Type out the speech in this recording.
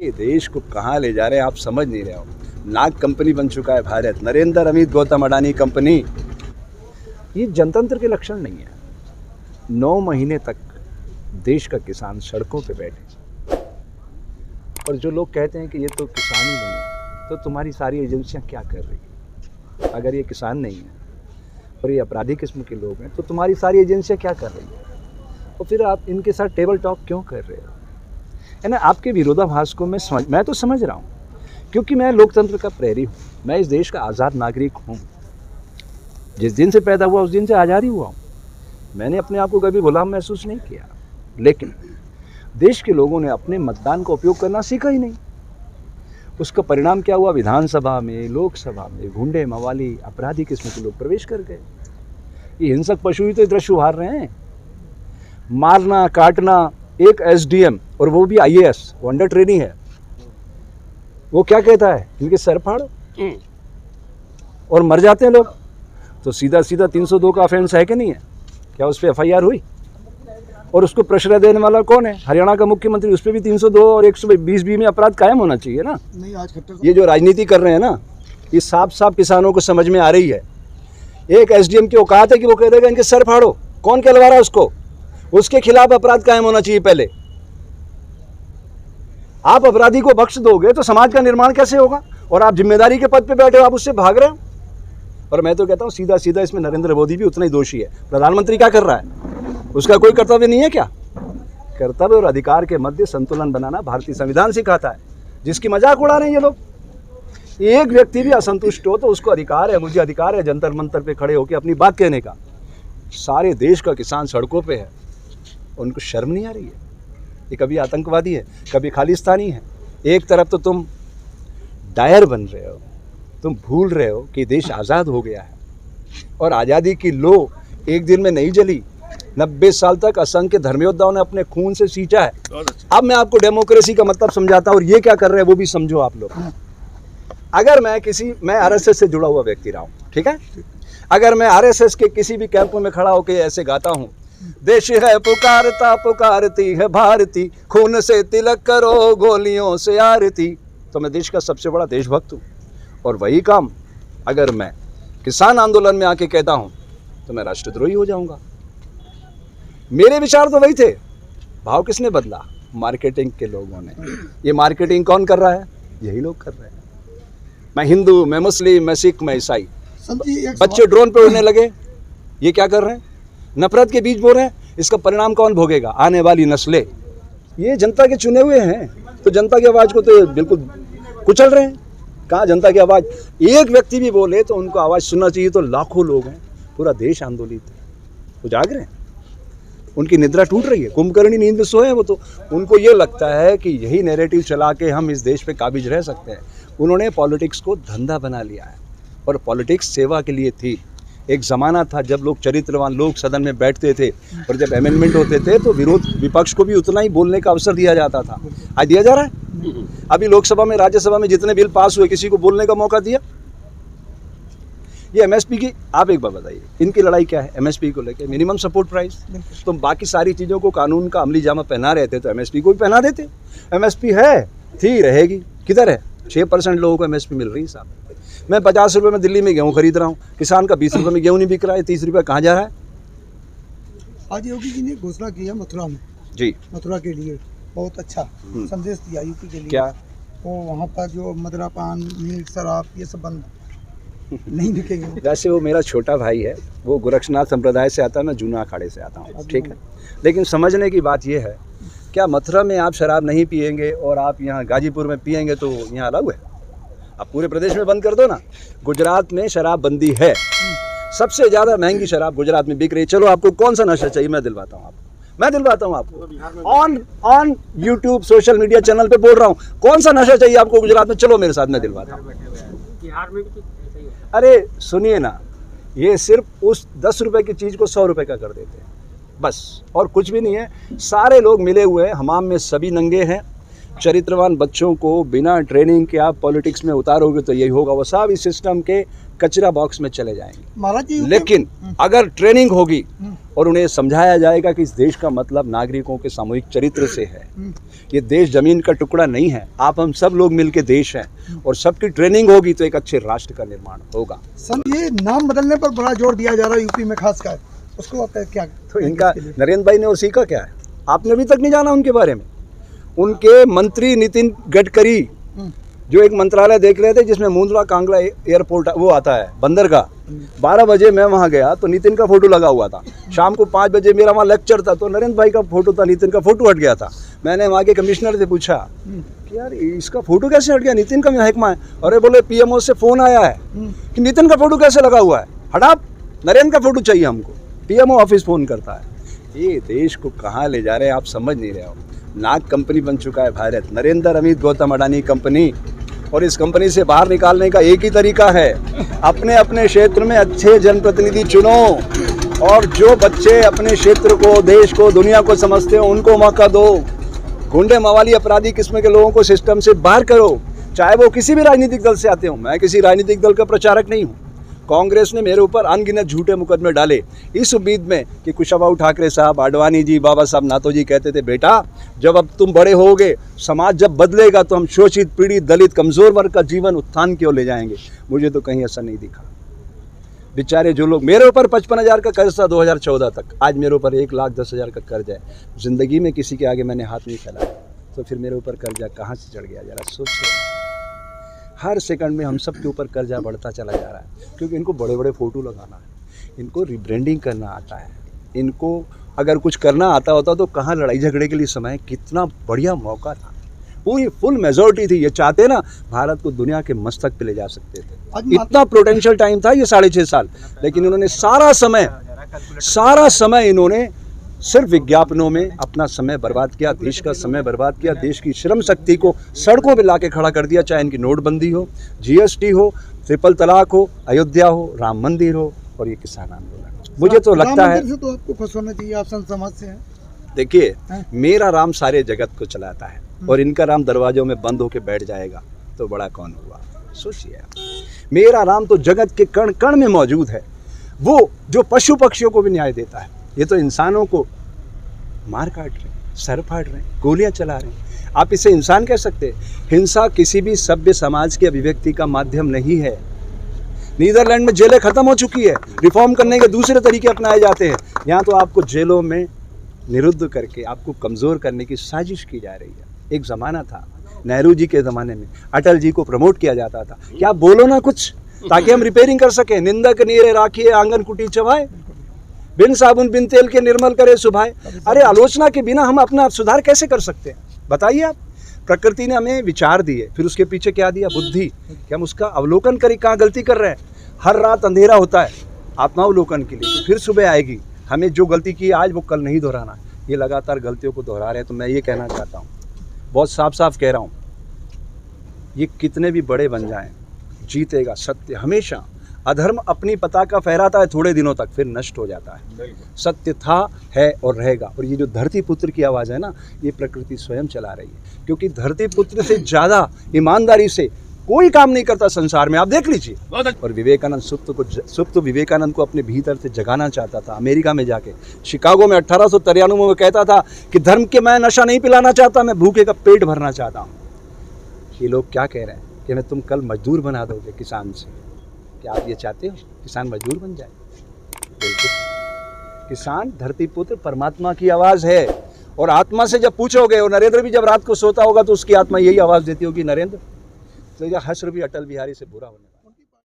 ये देश को कहाँ ले जा रहे हैं आप समझ नहीं रहे हो। नाग कंपनी बन चुका है भारत, नरेंद्र अमित गौतम अडानी कंपनी। ये जनतंत्र के लक्षण नहीं है। 9 महीने तक देश का किसान सड़कों पे बैठे, और जो लोग कहते हैं कि ये तो किसान ही नहीं है, तो तुम्हारी सारी एजेंसियां क्या कर रही हैं? अगर ये किसान नहीं है और ये अपराधी किस्म के लोग हैं, तो तुम्हारी सारी एजेंसियां क्या कर रही हैं? और फिर आप इनके साथ टेबल टॉक क्यों कर रहे हो? है ना, आपके विरोधाभास को मैं तो समझ रहा हूँ, क्योंकि मैं लोकतंत्र का प्रेरी हूँ। मैं इस देश का आज़ाद नागरिक हूँ। जिस दिन से पैदा हुआ उस दिन से आज़ाद ही हुआ हूँ। मैंने अपने आप को कभी गुलाम महसूस नहीं किया, लेकिन देश के लोगों ने अपने मतदान का उपयोग करना सीखा ही नहीं। उसका परिणाम क्या हुआ? विधानसभा में, लोकसभा में गुंडे, मवाली, अपराधी किस्म के लोग प्रवेश कर गए। ये हिंसक पशु ही तो दृश्य उभार रहे हैं। मारना, काटना। एक एसडीएम, और वो भी आईएएस, वो अंडर ट्रेनिंग है, वो क्या कहता है? इनके सर फाड़ो, और मर जाते हैं लोग। तो सीधा सीधा 302 का ऑफेंस है कि नहीं है? क्या उस पर एफआईआर हुई? और उसको प्रश्रय देने वाला कौन है? हरियाणा का मुख्यमंत्री। उस पर भी 302 और 120B में अपराध कायम होना चाहिए ना। नहीं, आज ये जो राजनीति कर रहे हैं ना, ये साफ साफ किसानों को समझ में आ रही है। एक एसडीएम की औकात है कि वो कह देगा इनके सर फाड़ो। कौन कहलवा रहा है उसको? उसके खिलाफ अपराध कायम होना चाहिए पहले। आप अपराधी को बख्श दोगे तो समाज का निर्माण कैसे होगा? और आप जिम्मेदारी के पद पे बैठे हो, आप उससे भाग रहे हो। और मैं तो कहता हूं सीधा सीधा इसमें नरेंद्र मोदी भी उतना ही दोषी है। प्रधानमंत्री क्या कर रहा है? उसका कोई कर्तव्य नहीं है क्या? कर्तव्य और अधिकार के मध्य संतुलन बनाना भारतीय संविधान सिखाता है, जिसकी मजाक उड़ा रहे हैं ये लोग। एक व्यक्ति भी असंतुष्ट हो तो उसको अधिकार है, मुझे अधिकार है जंतर मंतर पे खड़े होकर अपनी बात कहने का। सारे देश का किसान सड़कों पे है, उनको शर्म नहीं आ रही है? ये कभी आतंकवादी है, कभी खालिस्तानी है। एक तरफ तो तुम डायर बन रहे हो, तुम भूल रहे हो कि देश आज़ाद हो गया है, और आज़ादी की लो एक दिन में नहीं जली। 90 साल तक असंख्य धर्मयोद्धाओं ने अपने खून से सींचा है। अब मैं आपको डेमोक्रेसी का मतलब समझाता हूँ, और ये क्या कर रहे हैं वो भी समझो आप लोग। अगर मैं आरएसएस से जुड़ा हुआ व्यक्ति रहा हूँ, ठीक है, अगर मैं आरएसएस के किसी भी कैंप में खड़ा होकर ऐसे गाता हूँ, देश है पुकारता पुकारती है भारती, खून से तिलक करो गोलियों से आरती, तो मैं देश का सबसे बड़ा देशभक्त हूँ। और वही काम अगर मैं किसान आंदोलन में आके कहता हूँ तो मैं राष्ट्रद्रोही हो जाऊंगा। मेरे विचार तो वही थे। भाव किसने बदला? मार्केटिंग के लोगों ने। ये मार्केटिंग कौन कर रहा है? यही लोग कर रहे हैं। मैं हिंदू, मैं मुस्लिम, मैं सिख, मैं ईसाई। बच्चे ड्रोन पे उड़ने लगे। ये क्या कर रहे हैं? नफरत के बीज बो रहे हैं। इसका परिणाम कौन भोगेगा? आने वाली नस्लें। ये जनता के चुने हुए हैं, तो जनता की आवाज़ को तो बिल्कुल कुचल रहे हैं। कहाँ जनता की आवाज़? एक व्यक्ति भी बोले तो उनको आवाज़ सुनना चाहिए, तो लाखों लोग हैं, पूरा देश आंदोलित है। वो जाग रहे हैं, उनकी निद्रा टूट रही है, कुंभकर्णी नींद में सोए हैं वो। तो उनको ये लगता है कि यही नैरेटिव चला के हम इस देश पे काबिज रह सकते हैं। उन्होंने पॉलिटिक्स को धंधा बना लिया है, और पॉलिटिक्स सेवा के लिए थी। एक ज़माना था जब लोग चरित्रवान लोग सदन में बैठते थे, और जब अमेंडमेंट होते थे तो विपक्ष को भी उतना ही बोलने का अवसर दिया जाता था। आज दिया जा रहा है? अभी लोकसभा में, राज्यसभा में जितने बिल पास हुए, किसी को बोलने का मौका दिया? ये एमएसपी की, आप एक बात बताइए, इनकी लड़ाई क्या है एमएसपी को लेकर? Minimum support price. तो बाकी सारी चीज़ों को कानून का अमली जामा पहना रहे थे, तो एमएसपी को भी पहना देते। एमएसपी है, थी, रहेगी। किधर है? 6% लोगों को एमएसपी मिल रही है साहब। मैं 50 रुपये में दिल्ली में गेहूँ खरीद रहा हूँ, किसान का 20 रुपये में गेहूँ नहीं बिक रहा है, 30 रुपये कहाँ जा रहा है? आज योगी जी ने घोषणा की है मथुरा में। जी, मथुरा के लिए बहुत अच्छा संदेश दिया यूपी के लिए। क्या? वो वहाँ पर जो मदिरापान, मीट, शराब, ये सब बंद नहीं बिकेंगे। वैसे वो मेरा छोटा भाई है, वो गोरक्षनाथ संप्रदाय से आता है, मैं जूना अखाड़े से आता हूँ, ठीक है। लेकिन समझने की बात ये है, क्या मथुरा में आप शराब नहीं पिएंगे और आप यहाँ गाजीपुर में पिएंगे तो यहाँ अलग है? आप पूरे प्रदेश में बंद कर दो ना। गुजरात में शराब बंदी है, सबसे ज़्यादा महंगी शराब गुजरात में बिक रही है। चलो आपको कौन सा नशा चाहिए, मैं दिलवाता हूँ आपको। मैं दिलवाता हूँ आपको, on YouTube social media channel पे बोल रहा हूँ। कौन सा नशा चाहिए आपको गुजरात में? चलो मेरे साथ, मैं दिलवाता हूँ। बिहार में भी अरे सुनिए ना, ये सिर्फ उस 10 रुपए की चीज़ को 100 रुपए का कर देते हैं, बस, और कुछ भी नहीं है। सारे लोग मिले हुए हैं, हमाम में सभी नंगे हैं। चरित्रवान बच्चों को बिना ट्रेनिंग के आप पॉलिटिक्स में उतारोगे तो यही होगा, वो सब इस सिस्टम के कचरा बॉक्स में चले जाएंगे। लेकिन अगर ट्रेनिंग होगी और उन्हें समझाया जाएगा कि इस देश का मतलब नागरिकों के सामूहिक चरित्र से है। ये देश ज़मीन का टुकड़ा नहीं है, आप हम सब लोग मिलके देश हैं और सबकी ट्रेनिंग होगी तो एक अच्छे राष्ट्र का निर्माण होगा। सर ये नाम बदलने पर बड़ा जोर दिया जा रहा है यूपी में खासकर, उसको आप क्या तो इनका नरेंद्र भाई ने और सीखा क्या है? आपने अभी तक नहीं जाना उनके बारे में। उनके मंत्री नितिन गडकरी जो एक मंत्रालय देख रहे थे जिसमें मुंद्रा कांगड़ा एयरपोर्ट वो आता है बंदरगाह, 12 बजे मैं वहाँ गया तो नितिन का फोटो लगा हुआ था। शाम को 5 बजे मेरा वहाँ लेक्चर था तो नरेंद्र भाई का फोटो था, नितिन का फोटो हट गया था। मैंने वहाँ के कमिश्नर से पूछा कि यार इसका फोटो कैसे हट गया, नितिन का महकमा है। अरे बोले पीएमओ से फ़ोन आया है कि नितिन का फोटो कैसे लगा हुआ है, हटा नरेंद्र का फोटो चाहिए हमको। पीएमओ ऑफिस फ़ोन करता है। ये देश को कहाँ ले जा रहे हैं आप समझ नहीं रहे हो। नाग कंपनी बन चुका है भारत, नरेंद्र अमित गौतम अडानी कंपनी, और इस कंपनी से बाहर निकालने का एक ही तरीका है, अपने अपने क्षेत्र में अच्छे जनप्रतिनिधि चुनो और जो बच्चे अपने क्षेत्र को, देश को, दुनिया को समझते हो उनको मौका दो। गुंडे मवाली अपराधी किस्म के लोगों को सिस्टम से बाहर करो, चाहे वो किसी भी राजनीतिक दल से आते हो। मैं किसी राजनीतिक दल का प्रचारक नहीं हूँ। कांग्रेस ने मेरे ऊपर अनगिनत झूठे मुकदमे डाले इस उम्मीद में कि कुशाभाऊ ठाकरे साहब, आडवाणी जी, बाबा साहब नाथो जी कहते थे बेटा जब अब तुम बड़े होगे, समाज जब बदलेगा तो हम शोषित, पीड़ित, दलित, कमज़ोर वर्ग का जीवन उत्थान की ओर ले जाएंगे। मुझे तो कहीं ऐसा नहीं दिखा। बेचारे जो लोग, मेरे ऊपर 55,000 का कर्ज था 2014 तक, आज मेरे ऊपर 1,10,000 का कर्ज है। ज़िंदगी में किसी के आगे मैंने हाथ नहीं फैलाया, तो फिर मेरे ऊपर कर्जा कहाँ से चढ़ गया, ज़रा सोचो। हर सेकंड में हम सब के ऊपर कर्जा बढ़ता चला जा रहा है क्योंकि इनको बड़े बड़े फ़ोटो लगाना है, इनको रिब्रांडिंग करना आता है। इनको अगर कुछ करना आता होता तो कहाँ लड़ाई झगड़े के लिए समय, कितना बढ़िया मौका था। पूरी फुल मेजॉरिटी थी। ये चाहते ना भारत को दुनिया के मस्तक पे ले जा सकते थे। इतना पोटेंशियल टाइम था ये 6.5 साल, लेकिन इन्होंने सारा समय इन्होंने सिर्फ विज्ञापनों में अपना समय बर्बाद किया, देश का समय बर्बाद किया, देश की श्रम शक्ति को सड़कों पे लाके खड़ा कर दिया। चाहे इनकी नोटबंदी हो, जीएसटी हो, ट्रिपल तलाक हो, अयोध्या हो, राम मंदिर हो और ये किसान आंदोलन। मुझे तो लगता है से तो आपको खुश होना चाहिए, आप संत समाज से हैं। देखिए मेरा राम सारे जगत को चलाता है और इनका राम दरवाजों में बंद होके बैठ जाएगा तो बड़ा कौन हुआ। सोचिए, मेरा राम तो जगत के कण कण में मौजूद है। वो जो पशु पक्षियों को भी न्याय देता है, ये तो इंसानों को मार काट रहे हैं, सर फाड़ रहे हैं, गोलियां चला रहे हैं। आप इसे इंसान कह सकते हैं? हिंसा किसी भी सभ्य समाज की अभिव्यक्ति का माध्यम नहीं है। नीदरलैंड में जेलें खत्म हो चुकी है, रिफॉर्म करने के दूसरे तरीके अपनाए जाते हैं। यहाँ तो आपको जेलों में निरुद्ध करके आपको कमज़ोर करने की साजिश की जा रही है। एक ज़माना था नेहरू जी के ज़माने में अटल जी को प्रमोट किया जाता था। क्या बोलो ना कुछ ताकि हम रिपेयरिंग कर सकें। निंदक नीरे राखिए आंगन कुटी चबाए, बिन साबुन बिन तेल के निर्मल करे सुभाए। अरे आलोचना के बिना हम अपना सुधार कैसे कर सकते हैं बताइए आप। प्रकृति ने हमें विचार दिए, फिर उसके पीछे क्या दिया? बुद्धि। कि हम उसका अवलोकन करें कहाँ गलती कर रहे हैं। हर रात अंधेरा होता है आत्मावलोकन के लिए, तो फिर सुबह आएगी। हमें जो गलती की आज वो कल नहीं दोहराना। ये लगातार गलतियों को दोहरा रहे हैं। तो मैं ये कहना चाहता हूँ, बहुत साफ साफ कह रहा हूँ, ये कितने भी बड़े बन जाएं, जीतेगा सत्य हमेशा। अधर्म अपनी पताका फहराता है थोड़े दिनों तक, फिर नष्ट हो जाता है। सत्य था, है और रहेगा। और ये जो धरती पुत्र की आवाज़ है ना, ये प्रकृति स्वयं चला रही है। क्योंकि धरती पुत्र से ज़्यादा ईमानदारी से कोई काम नहीं करता संसार में, आप देख लीजिए। और विवेकानंद सुप्त विवेकानंद को अपने भीतर से जगाना चाहता था। अमेरिका में जाके शिकागो में 1893 में वो कहता था कि धर्म के मैं नशा नहीं पिलाना चाहता, मैं भूखे का पेट भरना चाहता हूँ। ये लोग क्या कह रहे हैं कि मैं तुम कल मजदूर बना दोगे किसान से। क्या आप ये चाहते हो किसान मजदूर बन जाए? बिल्कुल। किसान धरती पुत्र परमात्मा की आवाज़ है। और आत्मा से जब पूछोगे, और नरेंद्र भी जब रात को सोता होगा तो उसकी आत्मा यही आवाज़ देती होगी, नरेंद्र तो यह हश्र भी अटल बिहारी से बुरा होने वाला।